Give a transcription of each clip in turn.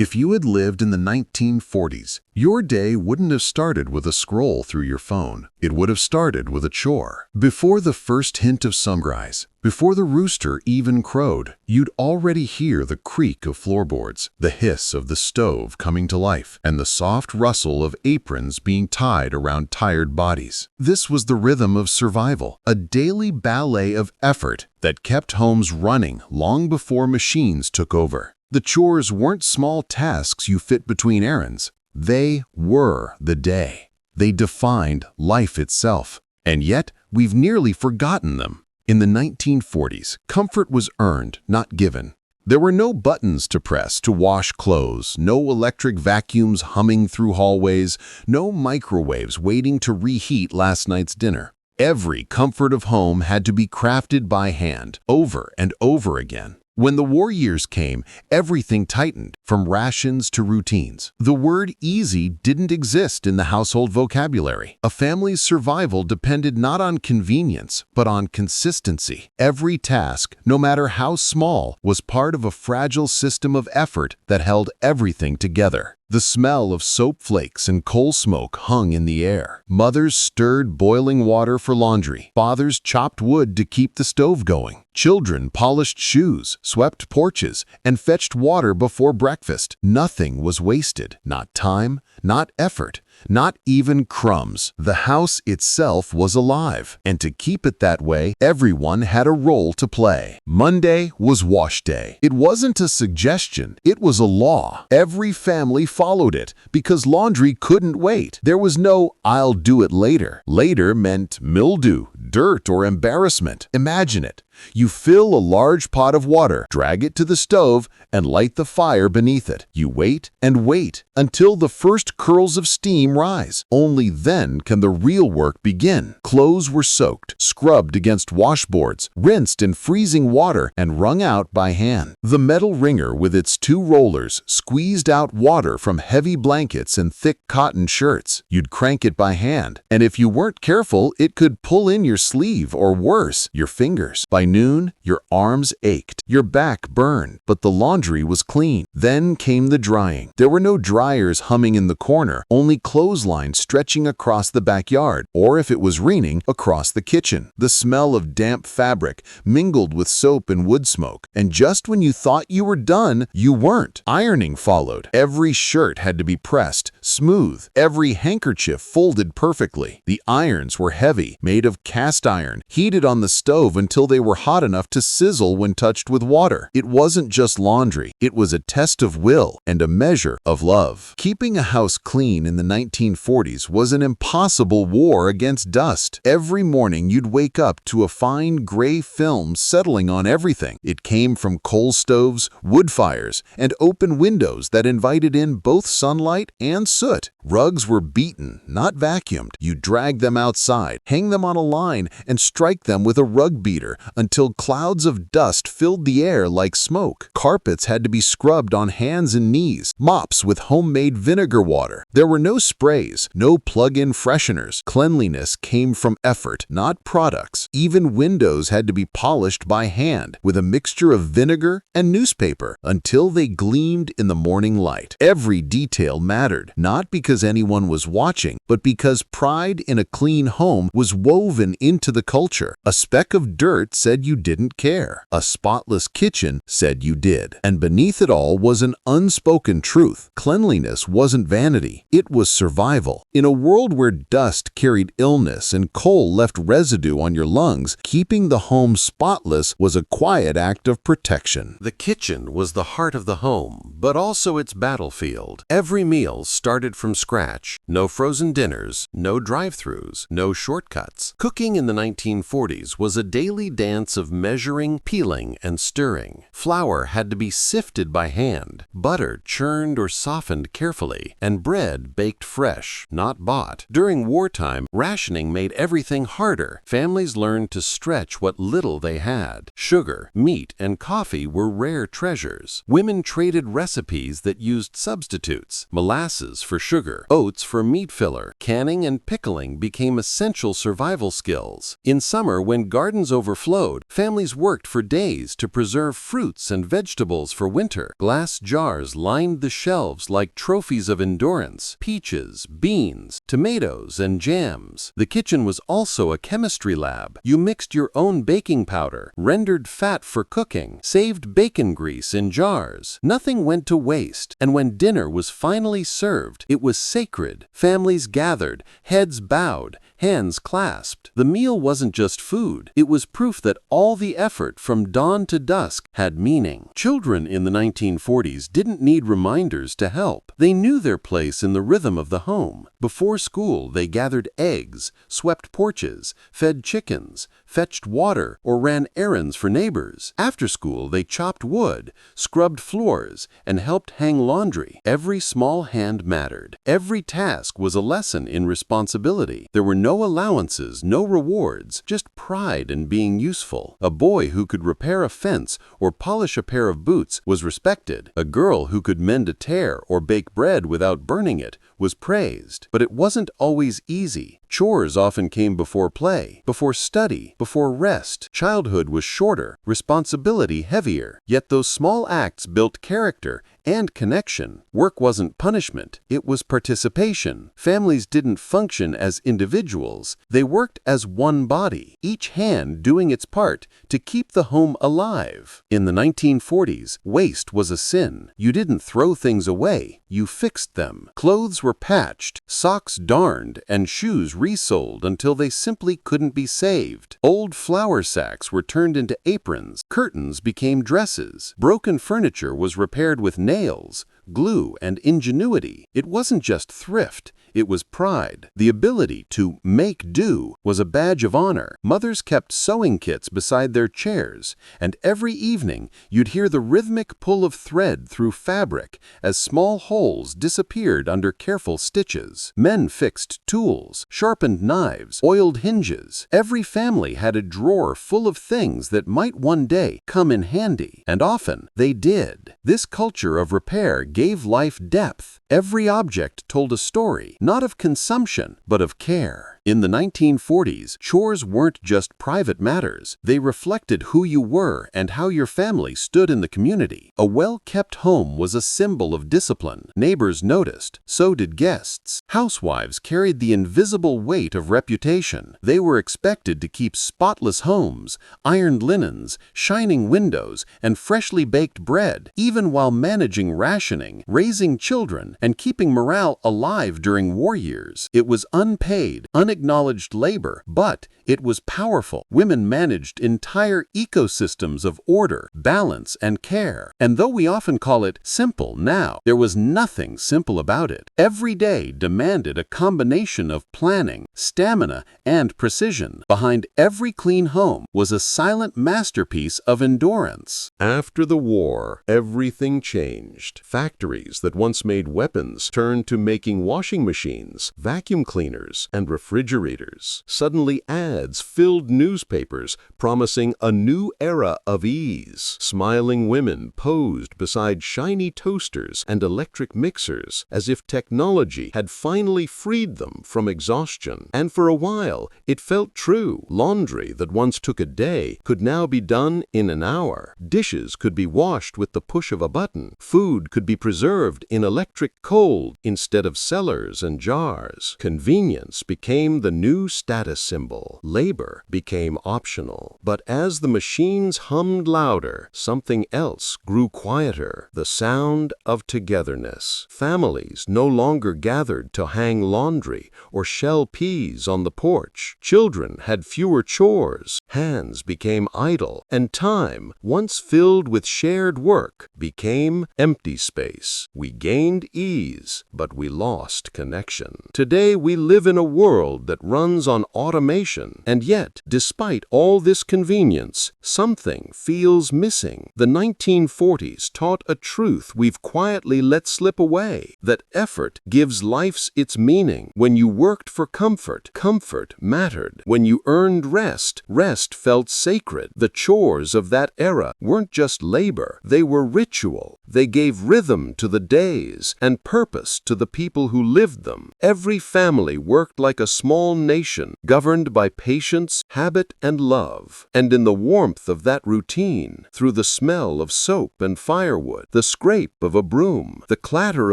If you had lived in the 1940s, your day wouldn't have started with a scroll through your phone. It would have started with a chore. Before the first hint of sunrise, before the rooster even crowed, you'd already hear the creak of floorboards, the hiss of the stove coming to life, and the soft rustle of aprons being tied around tired bodies. This was the rhythm of survival, a daily ballet of effort that kept homes running long before machines took over. The chores weren't small tasks you fit between errands. They were the day. They defined life itself. And yet, we've nearly forgotten them. In the 1940s, comfort was earned, not given. There were no buttons to press to wash clothes, no electric vacuums humming through hallways, no microwaves waiting to reheat last night's dinner. Every comfort of home had to be crafted by hand, over and over again. When the war years came, everything tightened, from rations to routines. The word easy didn't exist in the household vocabulary. A family's survival depended not on convenience, but on consistency. Every task, no matter how small, was part of a fragile system of effort that held everything together. The smell of soap flakes and coal smoke hung in the air. Mothers stirred boiling water for laundry. Fathers chopped wood to keep the stove going. Children polished shoes, swept porches, and fetched water before breakfast. Nothing was wasted. Not time, not effort, not even crumbs. The house itself was alive, and to keep it that way, everyone had a role to play. Monday was wash day. It wasn't a suggestion, it was a law. Every family followed it because laundry couldn't wait. There was no "I'll do it later." Later meant mildew, dirt, or embarrassment. Imagine it. You fill a large pot of water, drag it to the stove, and light the fire beneath it. You wait and wait until the first curls of steam rise. Only then can the real work begin. Clothes were soaked, scrubbed against washboards, rinsed in freezing water, and wrung out by hand. The metal wringer with its two rollers squeezed out water from heavy blankets and thick cotton shirts. You'd crank it by hand, and if you weren't careful, it could pull in your sleeve or worse, your fingers. By noon, your arms ached, your back burned, but the laundry was clean. Then came the drying. There were no dryers humming in the corner, only clotheslines stretching across the backyard, or if it was raining, across the kitchen. The smell of damp fabric mingled with soap and wood smoke, and just when you thought you were done, you weren't. Ironing followed. Every shirt had to be pressed, smooth, every handkerchief folded perfectly. The irons were heavy, made of cast iron, heated on the stove until they were hot enough to sizzle when touched with water. It wasn't just laundry. It was a test of will and a measure of love. Keeping a house clean in the 1940s was an impossible war against dust. Every morning you'd wake up to a fine gray film settling on everything. It came from coal stoves, wood fires, and open windows that invited in both sunlight and soot. Rugs were beaten, not vacuumed. You drag them outside, hang them on a line, and strike them with a rug beater until clouds of dust filled the air like smoke. Carpets had to be scrubbed on hands and knees, mops with homemade vinegar water. There were no sprays, no plug-in fresheners. Cleanliness came from effort, not products. Even windows had to be polished by hand with a mixture of vinegar and newspaper until they gleamed in the morning light. Every detail mattered, not because anyone was watching, but because pride in a clean home was woven into the culture. A speck of dirt said you didn't care. A spotless kitchen said you did. And beneath it all was an unspoken truth. Cleanliness wasn't vanity. It was survival. In a world where dust carried illness and coal left residue on your lungs, keeping the home spotless was a quiet act of protection. The kitchen was the heart of the home, but also its battlefield. Every meal started from scratch. No frozen dinners, no drive-thrus, no shortcuts. Cooking in the 1940s was a daily dance of measuring, peeling, and stirring. Flour had to be sifted by hand, butter churned or softened carefully, and bread baked fresh, not bought. During wartime, rationing made everything harder. Families learned to stretch what little they had. Sugar, meat, and coffee were rare treasures. Women traded recipes that used substitutes, molasses for sugar, sugar, oats for meat filler. Canning and pickling became essential survival skills. In summer, when gardens overflowed, families worked for days to preserve fruits and vegetables for winter. Glass jars lined the shelves like trophies of endurance. Peaches, beans, tomatoes, and jams. The kitchen was also a chemistry lab. You mixed your own baking powder, rendered fat for cooking, saved bacon grease in jars. Nothing went to waste, and when dinner was finally served, it was sacred. Families gathered, heads bowed, hands clasped. The meal wasn't just food. It was proof that all the effort from dawn to dusk had meaning. Children in the 1940s didn't need reminders to help. They knew their place in the rhythm of the home. Before school, they gathered eggs, swept porches, fed chickens, fetched water, or ran errands for neighbors. After school, they chopped wood, scrubbed floors, and helped hang laundry. Every small hand mattered. Every task was a lesson in responsibility. There were no allowances, no rewards, just pride in being useful. A boy who could repair a fence or polish a pair of boots was respected. A girl who could mend a tear or bake bread without burning it was praised. But it wasn't always easy. Chores often came before play, before study, before rest. Childhood was shorter, responsibility heavier. Yet those small acts built character and connection. Work wasn't punishment, it was participation. Families didn't function as individuals, they worked as one body, each hand doing its part to keep the home alive. In the 1940s, waste was a sin. You didn't throw things away, you fixed them. Clothes were patched, socks darned, and shoes resold until they simply couldn't be saved. Old flour sacks were turned into aprons, curtains became dresses, broken furniture was repaired with nails, glue, and ingenuity. It wasn't just thrift, it was pride. The ability to make do was a badge of honor. Mothers kept sewing kits beside their chairs, and every evening you'd hear the rhythmic pull of thread through fabric as small holes disappeared under careful stitches. Men fixed tools, sharpened knives, oiled hinges. Every family had a drawer full of things that might one day come in handy, and often they did. This culture of repair gave life depth. Every object told a story, not of consumption, but of care. In the 1940s, chores weren't just private matters. They reflected who you were and how your family stood in the community. A well-kept home was a symbol of discipline. Neighbors noticed, so did guests. Housewives carried the invisible weight of reputation. They were expected to keep spotless homes, ironed linens, shining windows, and freshly baked bread, even while managing rationing, raising children, and keeping morale alive during war years. It was unpaid, unacknowledged labor, but it was powerful. Women managed entire ecosystems of order, balance, and care. And though we often call it simple now, there was nothing simple about it. Every day demanded a combination of planning, stamina, and precision. Behind every clean home was a silent masterpiece of endurance. After the war, everything changed. Factories that once made weapons turned to making washing machines, vacuum cleaners, and refrigerators. Suddenly, ads filled newspapers promising a new era of ease. Smiling women posed beside shiny toasters and electric mixers as if technology had finally freed them from exhaustion. And for a while, it felt true. Laundry that once took a day could now be done in an hour. Dishes could be washed with the push of a button. Food could be preserved in electric cold instead of cellars and jars. Convenience became the new status symbol. Labor became optional. But as the machines hummed louder, something else grew quieter. The sound of togetherness. Families no longer gathered to hang laundry or shell peas on the porch. Children had fewer chores. Hands became idle. And time, once filled with shared work, became empty space. We gained ease, but we lost connection. Today we live in a world world that runs on automation. And yet, despite all this convenience, something feels missing. The 1940s taught a truth we've quietly let slip away, that effort gives life its meaning. When you worked for comfort, comfort mattered. When you earned rest, rest felt sacred. The chores of that era weren't just labor, they were ritual. They gave rhythm to the days and purpose to the people who lived them. Every family worked like a small nation, governed by patience, habit, and love. And in the warmth of that routine, through the smell of soap and firewood, the scrape of a broom, the clatter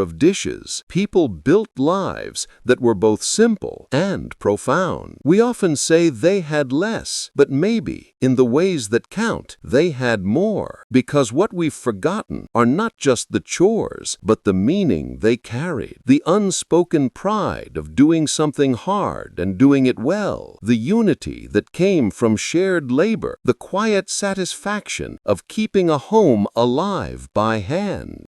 of dishes, people built lives that were both simple and profound. We often say they had less, but maybe, in the ways that count, they had more. Because what we've forgotten are not just the chores, but the meaning they carried. The unspoken pride of doing something hard and doing it well. The unity that came from shared labor. The quiet satisfaction of keeping a home alive by hand.